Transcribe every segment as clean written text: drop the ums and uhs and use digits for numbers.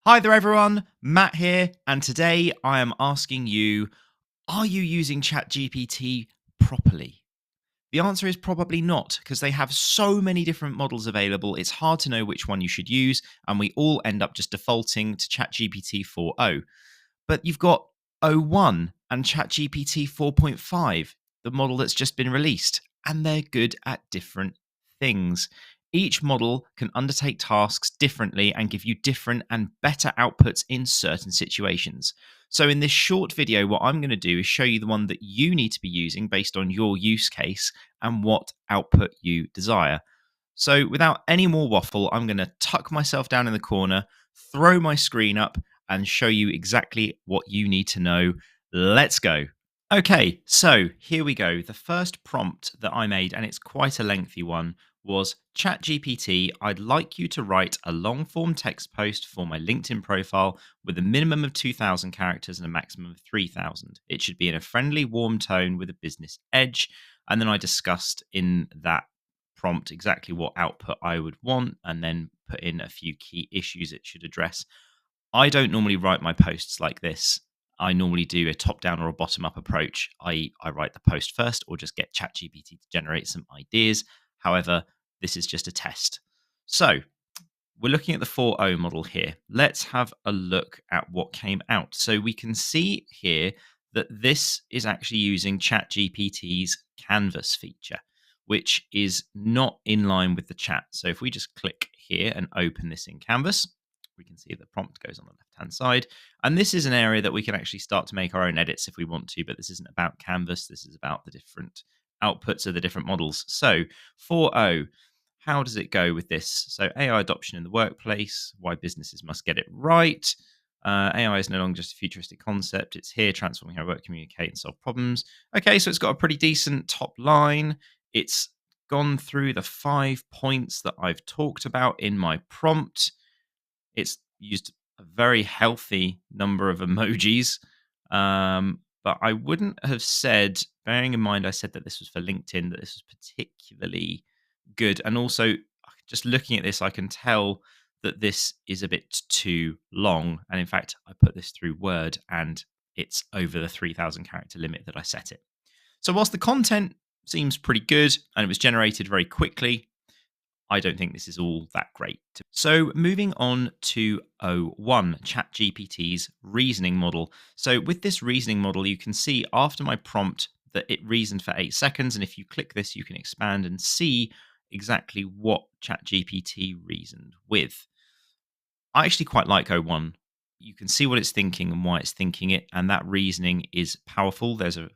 Hi there, everyone. Matt here, and today I am asking you, are you using ChatGPT properly? The answer is probably not, because they have so many different models available, it's hard to know which one you should use, and we all end up just defaulting to ChatGPT 4.0. But you've got O1 and ChatGPT 4.5, the model that's just been released, and they're good at different things. Each model can undertake tasks differently and give you different and better outputs in certain situations. So, in this short video, what I'm going to do is show you the one that you need to be using based on your use case and what output you desire. So, without any more waffle, I'm going to tuck myself down in the corner, throw my screen up, and show you exactly what you need to know. Let's go. Okay, so here we go. The first prompt that I made, and it's quite a lengthy one, was ChatGPT, I'd like you to write a long form text post for my LinkedIn profile with a minimum of 2,000 characters and a maximum of 3,000. It should be in a friendly, warm tone with a business edge. And then I discussed in that prompt exactly what output I would want and then put in a few key issues it should address. I don't normally write my posts like this. I normally do a top down or a bottom up approach, i.e., I write the post first or just get ChatGPT to generate some ideas. However, this is just a test. So we're looking at the 4.0 model here. Let's have a look at what came out. So we can see here that this is actually using ChatGPT's Canvas feature, which is not in line with the chat. So if we just click here and open this in Canvas, we can see the prompt goes on the left-hand side. And this is an area that we can actually start to make our own edits if we want to, but this isn't about Canvas. This is about the different outputs of the different models. So 4.0, how does it go with this? So AI adoption in the workplace, why businesses must get it right. AI is no longer just a futuristic concept. It's here transforming how we work, communicate, and solve problems. Okay, so it's got a pretty decent top line. It's gone through the 5 points that I've talked about in my prompt. It's used a very healthy number of emojis. But I wouldn't have said, bearing in mind I said that this was for LinkedIn, that this was particularly good. And also, just looking at this, I can tell that this is a bit too long. And in fact, I put this through Word and it's over the 3,000 character limit that I set it. So, whilst the content seems pretty good and it was generated very quickly, I don't think this is all that great. So moving on to O1, ChatGPT's reasoning model. So with this reasoning model, you can see after my prompt that it reasoned for 8 seconds. And if you click this, you can expand and see exactly what ChatGPT reasoned with. I actually quite like O1. You can see what it's thinking and why it's thinking it, and that reasoning is powerful. There's to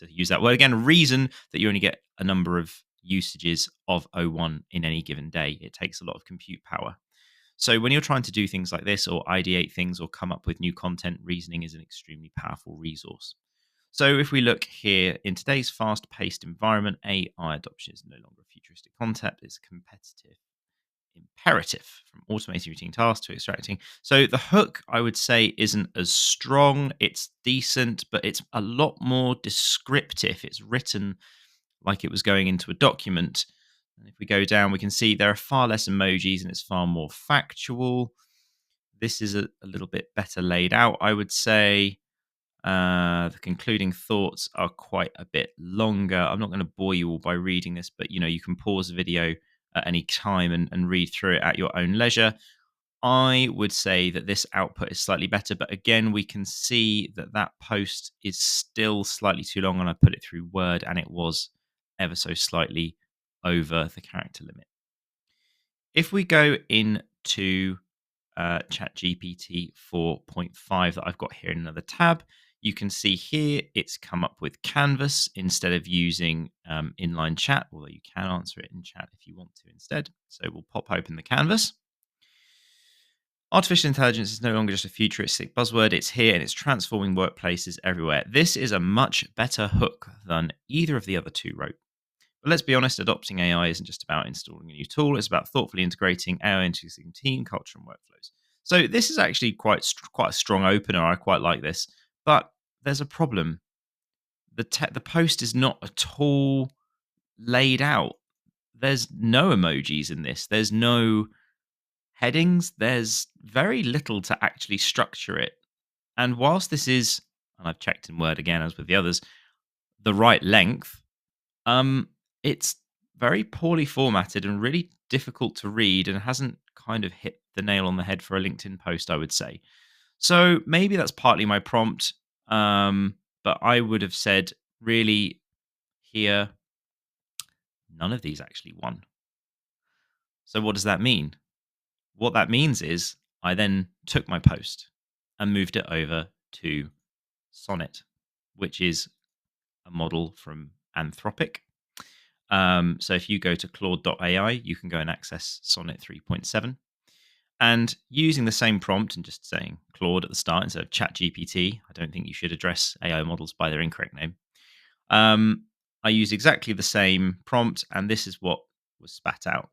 use that word again, a reason that you only get a number of usages of O1 in any given day. It takes a lot of compute power. So when you're trying to do things like this or ideate things or come up with new content, reasoning is an extremely powerful resource. So if we look here in today's fast-paced environment, AI adoption is no longer a futuristic concept, it's competitive imperative, from automating routine tasks to extracting. So the hook, I would say, isn't as strong. It's decent, but it's a lot more descriptive. It's written like it was going into a document. And if we go down, we can see there are far less emojis and it's far more factual. This is a little bit better laid out, I would say. The concluding thoughts are quite a bit longer. I'm not going to bore you all by reading this, but you can pause the video at any time and read through it at your own leisure. I would say that this output is slightly better, but again, we can see that that post is still slightly too long, and I put it through Word, and it was ever so slightly over the character limit. If we go into ChatGPT 4.5 that I've got here in another tab, you can see here it's come up with Canvas instead of using inline chat, although you can answer it in chat if you want to instead. So we'll pop open the Canvas. Artificial intelligence is no longer just a futuristic buzzword. It's here and it's transforming workplaces everywhere. This is a much better hook than either of the other two wrote. But let's be honest, adopting AI isn't just about installing a new tool. It's about thoughtfully integrating AI into existing team culture and workflows. So this is actually quite a strong opener. I quite like this. But there's a problem. The post is not at all laid out. There's no emojis in this. There's no Headings, there's very little to actually structure it. And whilst this is, and I've checked in Word again as with the others, the right length, um, it's very poorly formatted and really difficult to read and hasn't kind of hit the nail on the head for a LinkedIn post, I would say. So maybe that's partly my prompt. But I would have said really here, none of these actually won. So what does that mean? What that means is I then took my post and moved it over to Sonnet, which is a model from Anthropic. So if you go to Claude.ai, you can go and access Sonnet 3.7. And using the same prompt and just saying Claude at the start instead of ChatGPT, I don't think you should address AI models by their incorrect name. I used exactly the same prompt, and this is what was spat out.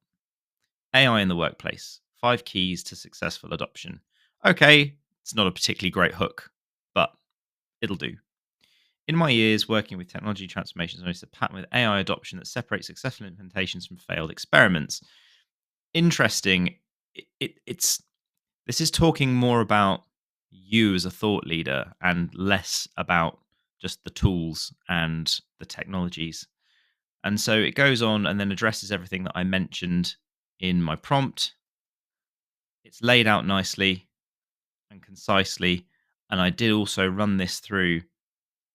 AI in the workplace, 5 keys to successful adoption. Okay, it's not a particularly great hook, but it'll do. In my years working with technology transformations, I noticed a pattern with AI adoption that separates successful implementations from failed experiments. Interesting. It's this is talking more about you as a thought leader and less about just the tools and the technologies. And so it goes on and then addresses everything that I mentioned in my prompt. It's laid out nicely and concisely. And I did also run this through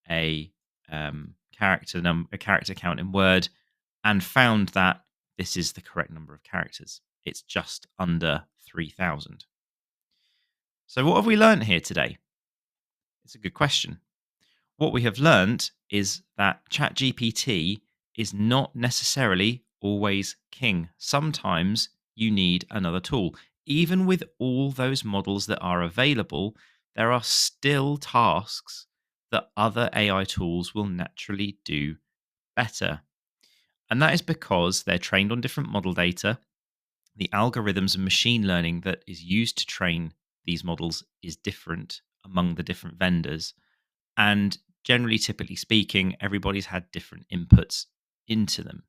a a character count in Word, and found that this is the correct number of characters. It's just under 3,000. So what have we learned here today? It's a good question. What we have learned is that ChatGPT is not necessarily always king. Sometimes you need another tool. Even with all those models that are available, there are still tasks that other AI tools will naturally do better. And that is because they're trained on different model data. The algorithms and machine learning that is used to train these models is different among the different vendors. And generally, typically speaking, everybody's had different inputs into them.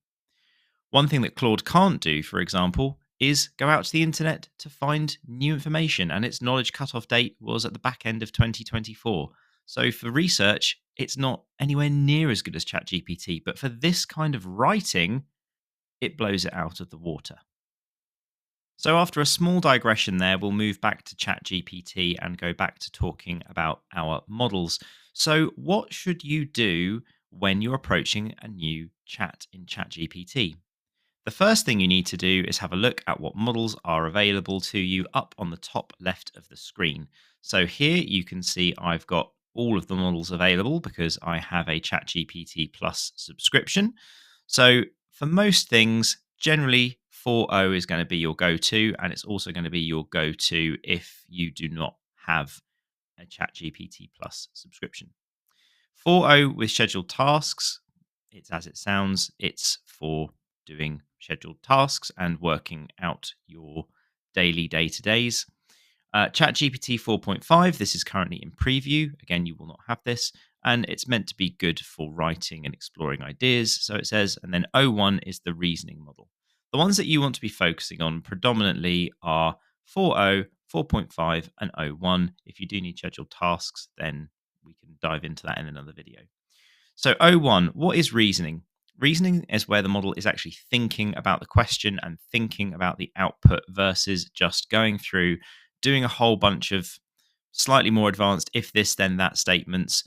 One thing that Claude can't do, for example, is go out to the internet to find new information, and its knowledge cutoff date was at the back end of 2024. So for research, it's not anywhere near as good as ChatGPT, but for this kind of writing, it blows it out of the water. So after a small digression there, we'll move back to ChatGPT and go back to talking about our models. So what should you do when you're approaching a new chat in ChatGPT? The first thing you need to do is have a look at what models are available to you up on the top left of the screen. So here you can see I've got all of the models available because I have a ChatGPT Plus subscription. So for most things, generally 4.0 is going to be your go-to, and it's also going to be your go-to if you do not have a ChatGPT Plus subscription. 4.0 with scheduled tasks, it's as it sounds, it's for doing scheduled tasks and working out your daily day-to-days. ChatGPT 4.5, this is currently in preview. Again, you will not have this. And it's meant to be good for writing and exploring ideas. So it says, and then O1 is the reasoning model. The ones that you want to be focusing on predominantly are 4.0, 4.5, and O1. If you do need scheduled tasks, then we can dive into that in another video. So O1, what is reasoning? Reasoning is where the model is actually thinking about the question and thinking about the output versus just going through, doing a whole bunch of slightly more advanced if this, then that statements,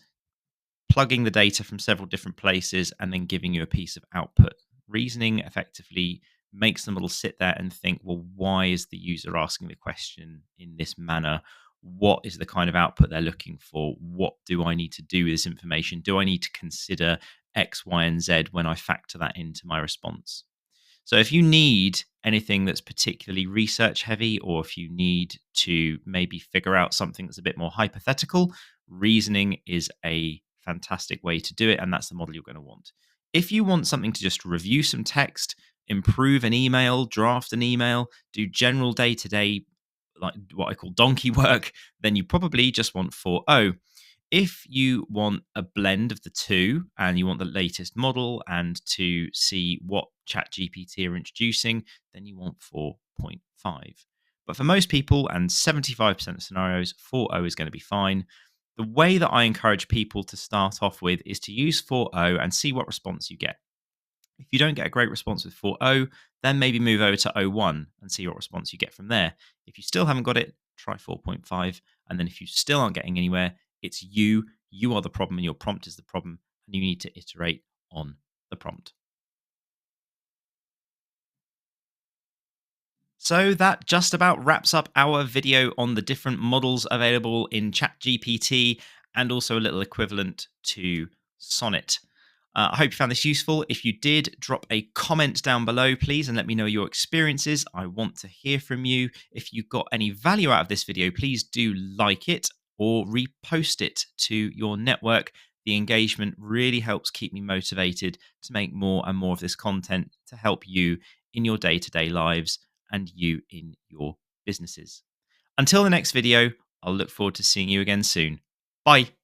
plugging the data from several different places and then giving you a piece of output. Reasoning effectively makes the model sit there and think, well, why is the user asking the question in this manner? What is the kind of output they're looking for? What do I need to do with this information? Do I need to consider X, Y, and Z when I factor that into my response? So if you need anything that's particularly research heavy, or if you need to maybe figure out something that's a bit more hypothetical, reasoning is a fantastic way to do it. And that's the model you're going to want. If you want something to just review some text, improve an email, draft an email, do general day to day, like what I call donkey work, then you probably just want 4.0. If you want a blend of the two and you want the latest model and to see what ChatGPT are introducing, then you want 4.5. But for most people and 75% of scenarios, 4.0 is going to be fine. The way that I encourage people to start off with is to use 4.0 and see what response you get. If you don't get a great response with 4.0, then maybe move over to 0.1 and see what response you get from there. If you still haven't got it, try 4.5. And then if you still aren't getting anywhere, it's you. You are the problem and your prompt is the problem. And you need to iterate on the prompt. So that just about wraps up our video on the different models available in ChatGPT and also a little equivalent to Sonnet. I hope you found this useful. If you did, drop a comment down below, please, and let me know your experiences. I want to hear from you. If you got any value out of this video, please do like it or repost it to your network. The engagement really helps keep me motivated to make more and more of this content to help you in your day-to-day lives and you in your businesses. Until the next video, I'll look forward to seeing you again soon. Bye.